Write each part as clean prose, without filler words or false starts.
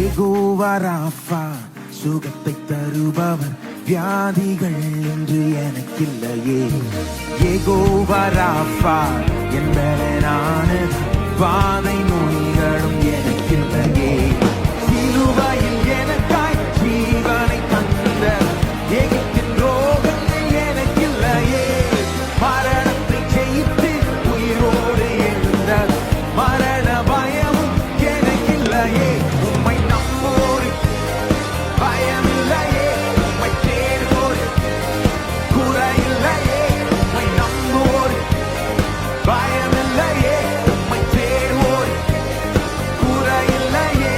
யெகோவா ராஃபா சுகத்தை தருபவர், வியாதிகள் என்று எனக்கில்லையே. யெகோவா ராஃபா என்பவனானது, பாதை நோய்களும் எனக்கில்லையே. சிலுவையில் எனக்காய் ஜீவனை தந்த எகிப்தின் ரோகங்கள் எனக்கில்லையே. மரணத்தை ஜெயித்து உயிரோடு எழுந்த மரண பயமும் எனக்கில்லையே. உம்மை நம்போரு பயமில்லையே, உம்மை தேடுவோரு குறையில்லையே. உம்மை நம்போரு பயமில்லையே, உம்மை தேடுவோரு குறையில்லையே.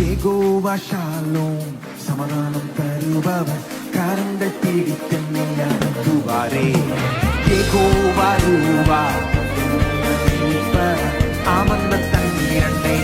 யெகோவா ஷாலோம் சமாதானம் தருபவர், கரங்கள் பிடித்தென்னை நடத்துவாரே. யெகோவா ரூவா அமர்ந்த தண்ணீரண்டை